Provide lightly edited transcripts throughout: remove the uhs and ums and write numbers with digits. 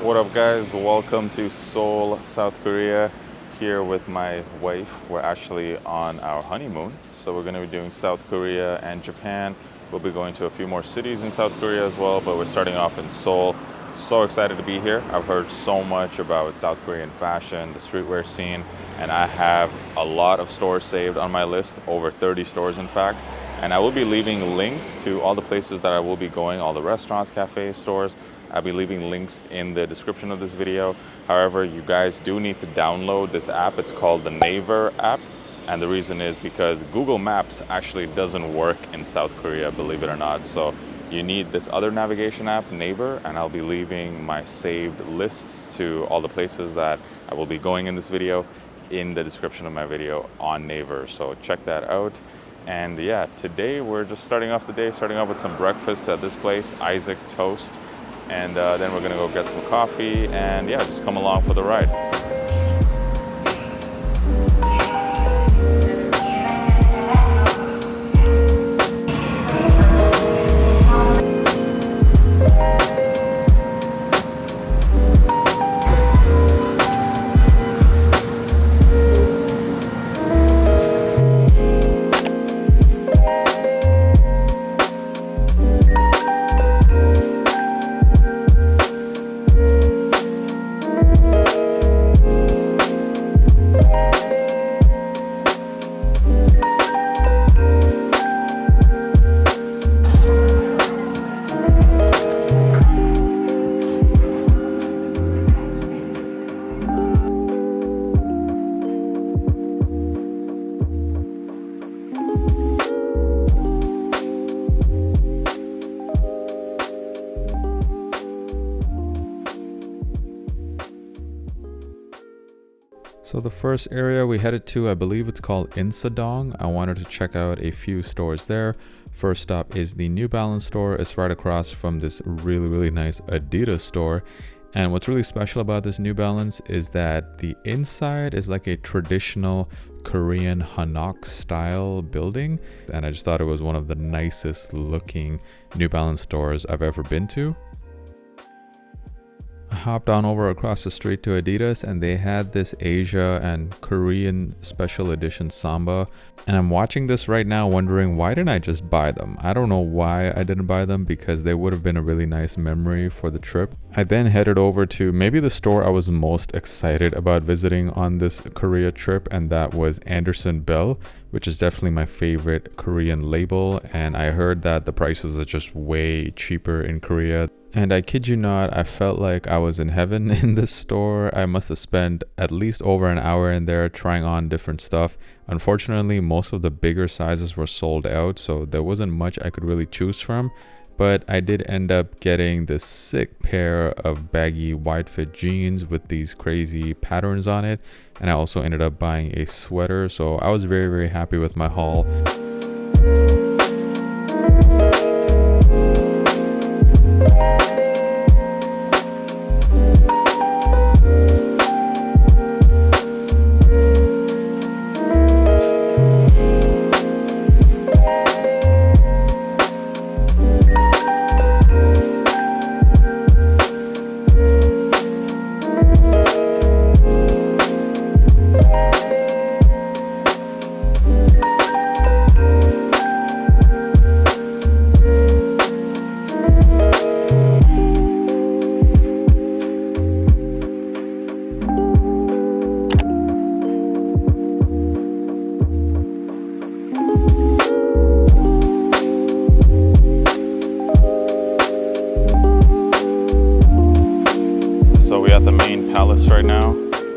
What up guys, welcome to Seoul, South Korea, here with my wife. We're actually on our honeymoon, so we're going to be doing South Korea and Japan. We'll be going to a few more cities in South Korea as well, but we're starting off in Seoul. So excited to be here. I've heard so much about South Korean fashion, the streetwear scene, and I have a lot of stores saved on my list, over 30 stores in fact. And I will be leaving links to all the places that I will be going, all the restaurants, cafes, stores. I'll be leaving links in the description of this video. However, you guys do need to download this app. It's called the Naver app. And the reason is because Google Maps actually doesn't work in South Korea, believe it or not. So you need this other navigation app, Naver, and I'll be leaving my saved lists to all the places that I will be going in this video in the description of my video on Naver. So check that out. And yeah, today we're just starting off with some breakfast at this place, Isaac Toast. And then we're gonna go get some coffee and yeah, just come along for the ride. So the first area we headed to, I believe it's called Insadong. I wanted to check out a few stores there. First stop is the New Balance store. It's right across from this really nice Adidas store. And what's really special about this New Balance is that the inside is like a traditional Korean Hanok style building. And I just thought it was one of the nicest looking New Balance stores I've ever been to. I hopped on over across the street to Adidas and they had this Asia and Korean special edition Samba, and I'm watching this right now wondering why didn't I just buy them. I don't know why I didn't buy them because they would have been a really nice memory for the trip. I then headed over to maybe the store I was most excited about visiting on this Korea trip, and that was Anderson Bell, which is definitely my favorite Korean label, and I heard that the prices are just way cheaper in Korea. And I kid you not, I felt like I was in heaven in this store. I must have spent at least over an hour in there trying on different stuff. Unfortunately, most of the bigger sizes were sold out, so there wasn't much I could really choose from. But I did end up getting this sick pair of baggy wide fit jeans with these crazy patterns on it. And I also ended up buying a sweater, so I was very happy with my haul.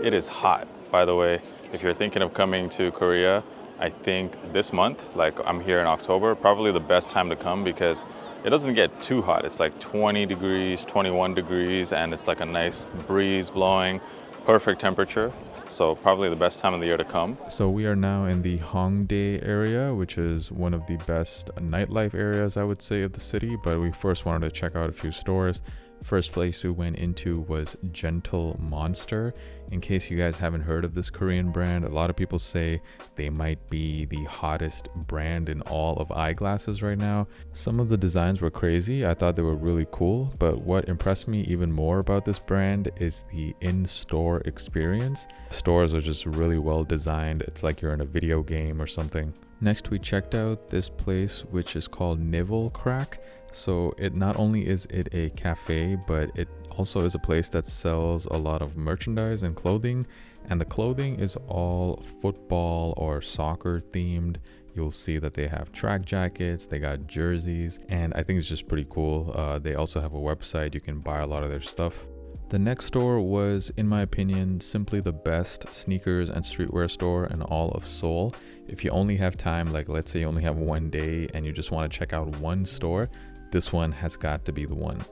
It is hot, by the way. If you're thinking of coming to Korea, I think this month, like I'm here in October, probably the best time to come because it doesn't get too hot. It's like 20 degrees, 21 degrees, and it's like a nice breeze blowing. Perfect temperature, so probably the best time of the year to come. So we are now in the Hongdae area, which is one of the best nightlife areas, I would say, of the city. But we first wanted to check out a few stores. First place we went into was Gentle Monster. In case you guys haven't heard of this Korean brand, a lot of people say they might be the hottest brand in all of eyeglasses right now. Some of the designs were crazy. I thought they were really cool, but what impressed me even more about this brand is the in-store experience. Stores are just really well designed. It's like you're in a video game or something. Next, we checked out this place, which is called Nivel Crack. So it not only is it a cafe, but it also is a place that sells a lot of merchandise and clothing. And the clothing is all football or soccer themed. You'll see that they have track jackets, they got jerseys, and I think it's just pretty cool. They also have a website. You can buy a lot of their stuff. The next store was, in my opinion, simply the best sneakers and streetwear store in all of Seoul. If you only have time, like let's say you only have one day and you just want to check out one store, this one has got to be the one.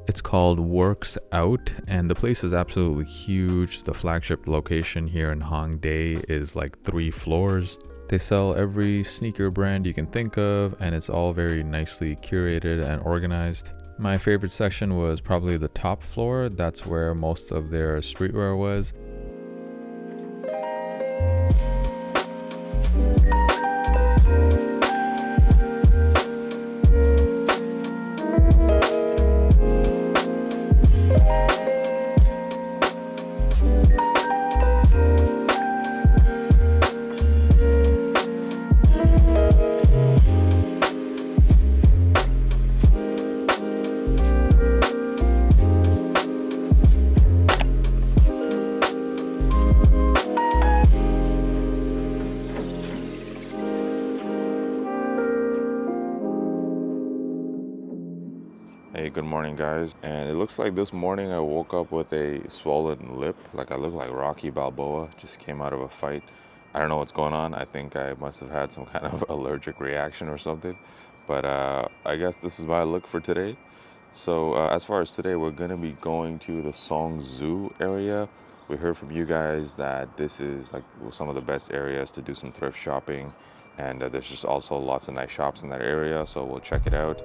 It's called Works Out, and the place is absolutely huge. The flagship location here in Hongdae is like 3 floors. They sell every sneaker brand you can think of, and it's all very nicely curated and organized. My favorite section was probably the top floor. That's where most of their streetwear was. Hey, good morning guys. And it looks like this morning I woke up with a swollen lip. Like I look like Rocky Balboa, just came out of a fight. I don't know what's going on. I think I must have had some kind of allergic reaction or something. But I guess this is my look for today. So as far as today, we're gonna be going to the Seongsu area. We heard from you guys that this is like some of the best areas to do some thrift shopping. And there's just also lots of nice shops in that area. So we'll check it out.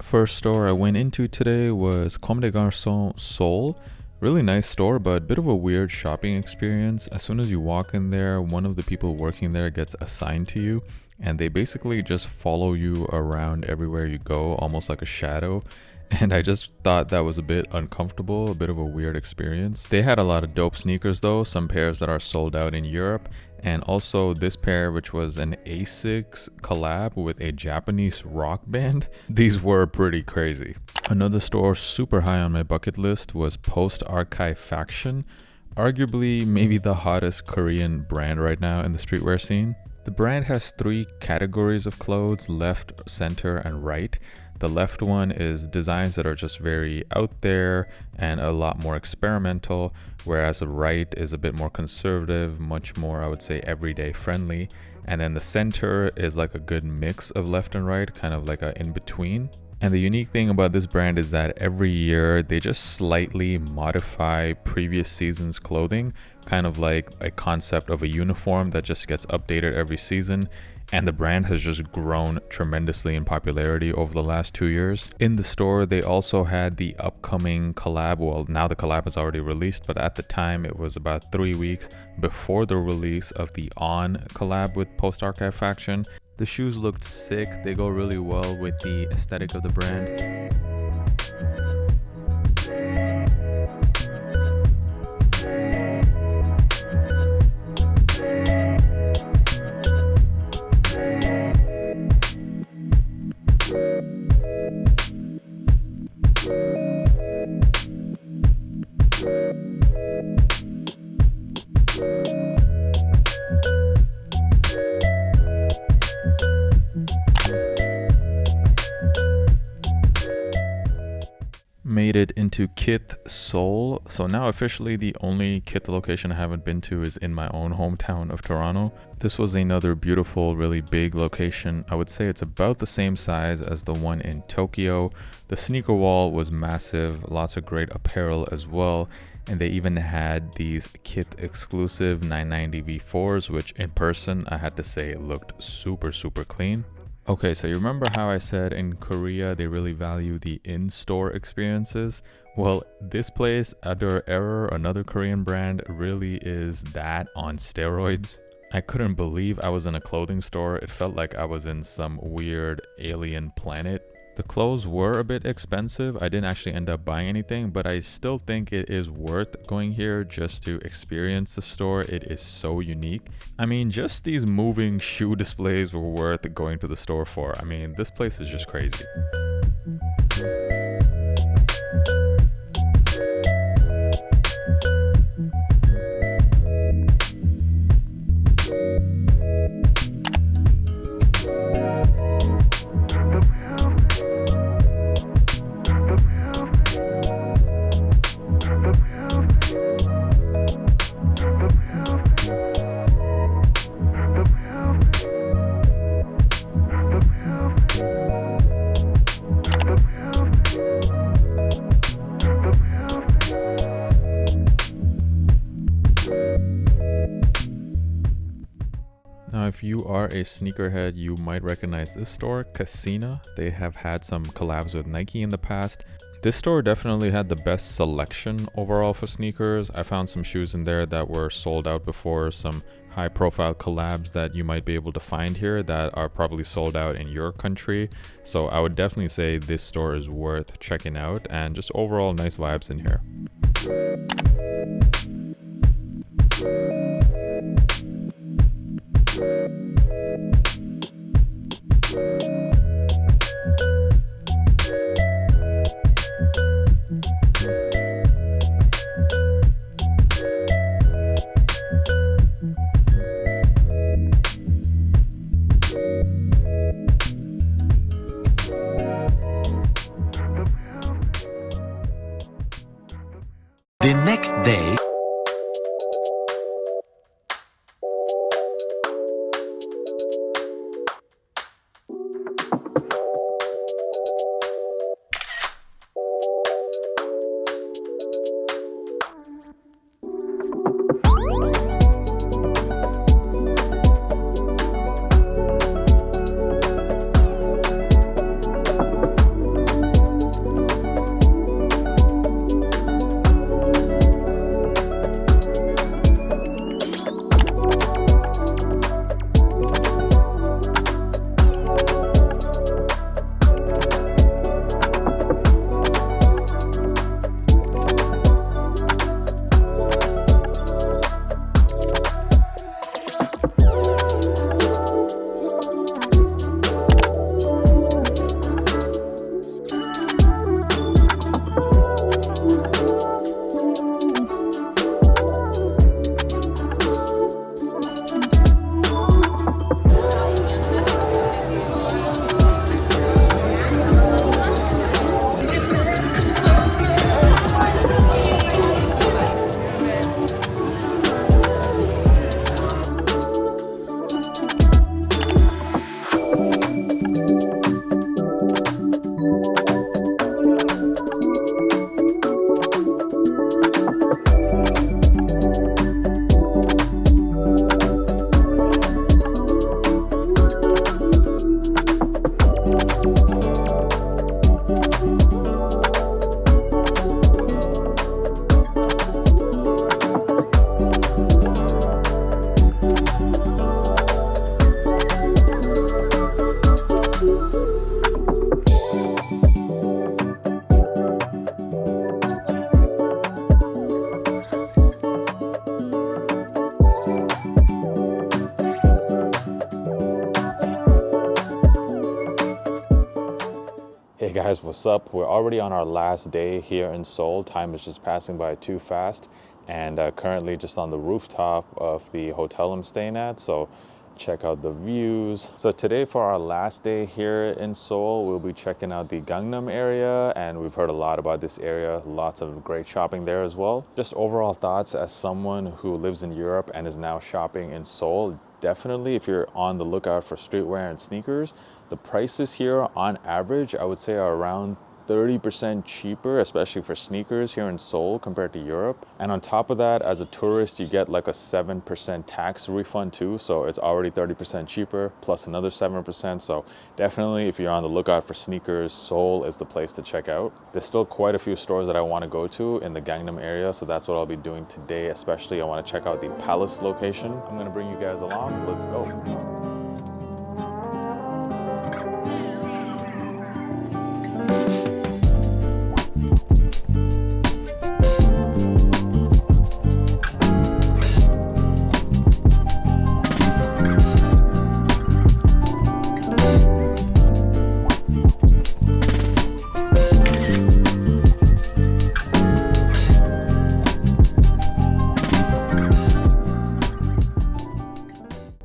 First store I went into today was Comme des Garçons Seoul. Really nice store, but bit of a weird shopping experience. As soon as you walk in there, one of the people working there gets assigned to you, and they basically just follow you around everywhere you go, almost like a shadow. And I just thought that was a bit uncomfortable, a bit of a weird experience. They had a lot of dope sneakers though, some pairs that are sold out in Europe, and also this pair, which was an Asics collab with a Japanese rock band. These were pretty crazy. Another store super high on my bucket list was Post Archive Faction, arguably maybe the hottest Korean brand right now in the streetwear scene. The brand has 3 categories of clothes: left, center, and right. The left one is designs that are just very out there and a lot more experimental, whereas the right is a bit more conservative, much more, I would say, everyday friendly. And then the center is like a good mix of left and right, kind of like a in-between. And the unique thing about this brand is that every year they just slightly modify previous season's clothing, kind of like a concept of a uniform that just gets updated every season. and the brand has just grown tremendously in popularity over the last 2 years. In the store, they also had the upcoming collab. Well, now the collab is already released, but at the time it was about 3 weeks before the release of the On collab with Post Archive Faction. The shoes looked sick. They go really well with the aesthetic of the brand. Made it into Kith, Seoul. So now officially the only Kith location I haven't been to is in my own hometown of Toronto. This was another beautiful, really big location. I would say it's about the same size as the one in Tokyo. The sneaker wall was massive, lots of great apparel as well. And they even had these Kith exclusive 990 V4s, which in person, I had to say, looked super, super clean. Okay, so you remember how I said in Korea they really value the in-store experiences? Well, this place, Other Error, another Korean brand, really is that on steroids. I couldn't believe I was in a clothing store. It felt like I was in some weird alien planet. The clothes were a bit expensive. I didn't actually end up buying anything, but I still think it is worth going here just to experience the store. It is so unique. I mean, just these moving shoe displays were worth going to the store for. I mean, this place is just crazy. Now, if you are a sneakerhead, you might recognize this store, Casina. They have had some collabs with Nike in the past. This store definitely had the best selection overall for sneakers. I found some shoes in there that were sold out before, some high profile collabs that you might be able to find here that are probably sold out in your country. So I would definitely say this store is worth checking out, and just overall nice vibes in here. The next day. Guys, what's up? We're already on our last day here in Seoul. Time is just passing by too fast, and currently just on the rooftop of the hotel I'm staying at. So check out the views. So today for our last day here in Seoul, we'll be checking out the Gangnam area, and we've heard a lot about this area. Lots of great shopping there as well. Just overall thoughts as someone who lives in Europe and is now shopping in Seoul. Definitely, if you're on the lookout for streetwear and sneakers, the prices here on average, I would say, are around 30% cheaper, especially for sneakers here in Seoul compared to Europe. And on top of that, as a tourist, you get like a 7% tax refund too. So it's already 30% cheaper plus another 7%. So definitely, if you're on the lookout for sneakers, Seoul is the place to check out. There's still quite a few stores that I want to go to in the Gangnam area. So that's what I'll be doing today. Especially, I want to check out the Palace location. I'm going to bring you guys along. Let's go.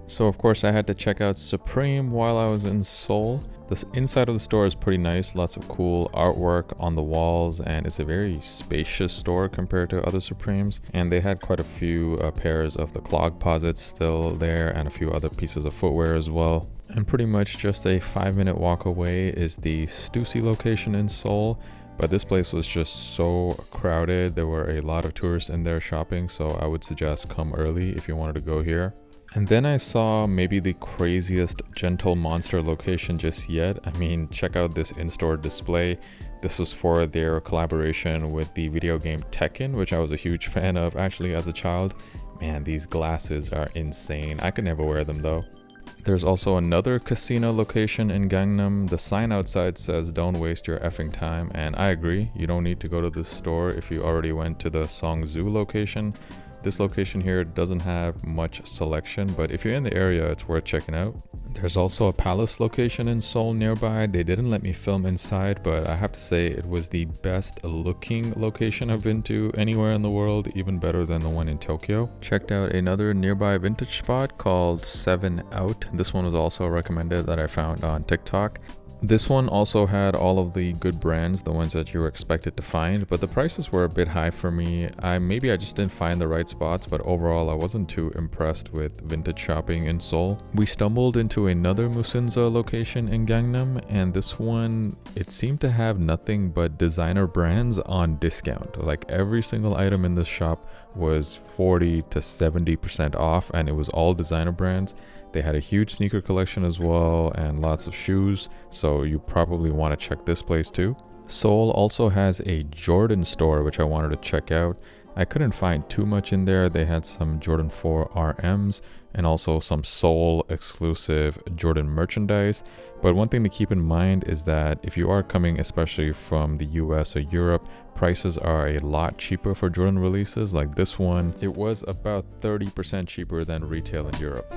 So of course I had to check out Supreme while I was in Seoul. The inside of the store is pretty nice, lots of cool artwork on the walls, and it's a very spacious store compared to other Supremes. And they had quite a few pairs of the clog posits still there, and a few other pieces of footwear as well. And pretty much just a 5-minute walk away is the Stussy location in Seoul. But this place was just so crowded. There were a lot of tourists in there shopping, so I would suggest come early if you wanted to go here. And then I saw maybe the craziest Gentle Monster location just yet. I mean, check out this in-store display. This was for their collaboration with the video game Tekken, which I was a huge fan of actually as a child. Man, these glasses are insane. I could never wear them though. There's also another casino location in Gangnam. The sign outside says don't waste your effing time, and I agree. You don't need to go to this store if you already went to the Seongsu location. This location here doesn't have much selection, but if you're in the area, it's worth checking out. There's also a Palace location in Seoul nearby. They didn't let me film inside, but I have to say it was the best looking location I've been to anywhere in the world, even better than the one in Tokyo. Checked out another nearby vintage spot called 7 Out. This one was also recommended that I found on TikTok. This one also had all of the good brands, the ones that you were expected to find, but the prices were a bit high for me. Maybe I just didn't find the right spots, but overall I wasn't too impressed with vintage shopping in Seoul. We stumbled into another Musinsa location in Gangnam, and this one, it seemed to have nothing but designer brands on discount. Like every single item in this shop was 40 to 70% off, and it was all designer brands. They had a huge sneaker collection as well and lots of shoes, so you probably want to check this place too. Seoul also has a Jordan store which I wanted to check out. I couldn't find too much in there. They had some Jordan 4 RMs and also some Seoul exclusive Jordan merchandise. But one thing to keep in mind is that if you are coming especially from the US or Europe, prices are a lot cheaper for Jordan releases. Like this one, it was about 30% cheaper than retail in Europe.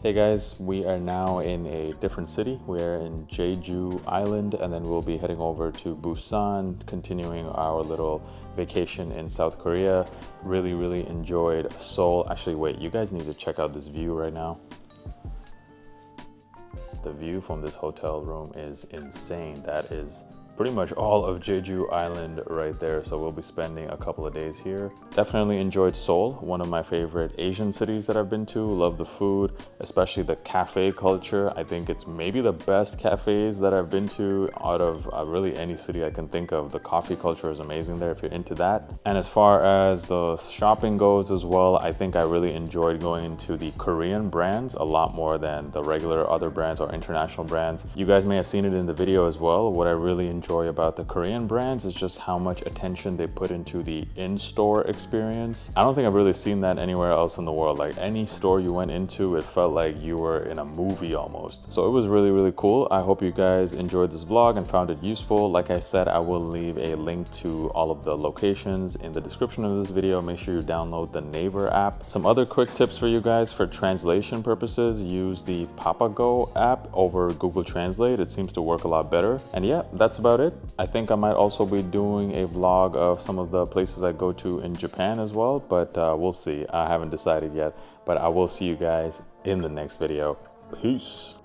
Hey guys, we are now in a different city. We are in Jeju Island, and then we'll be heading over to Busan, continuing our little vacation in South Korea. Really enjoyed Seoul. Actually, wait, you guys need to check out this view right now. The view from this hotel room is insane. That is pretty much all of Jeju Island right there. So we'll be spending a couple of days here. Definitely enjoyed Seoul, one of my favorite Asian cities that I've been to. Love the food, especially the cafe culture. I think it's maybe the best cafes that I've been to out of really any city I can think of. The coffee culture is amazing there if you're into that. And as far as the shopping goes as well, I think I really enjoyed going into the Korean brands a lot more than the regular other brands or international brands. You guys may have seen it in the video as well. What I really enjoy about the Korean brands is just how much attention they put into the in-store experience. I don't think I've really seen that anywhere else in the world. Like any store you went into, it felt like you were in a movie almost. So it was really, really cool. I hope you guys enjoyed this vlog and found it useful. Like I said, I will leave a link to all of the locations in the description of this video. Make sure you download the Naver app. Some other quick tips for you guys for translation purposes: use the Papago app over Google Translate. It seems to work a lot better. And yeah, that's about it. I think I might also be doing a vlog of some of the places I go to in Japan as well, but we'll see. I haven't decided yet, but I will see you guys in the next video. Peace.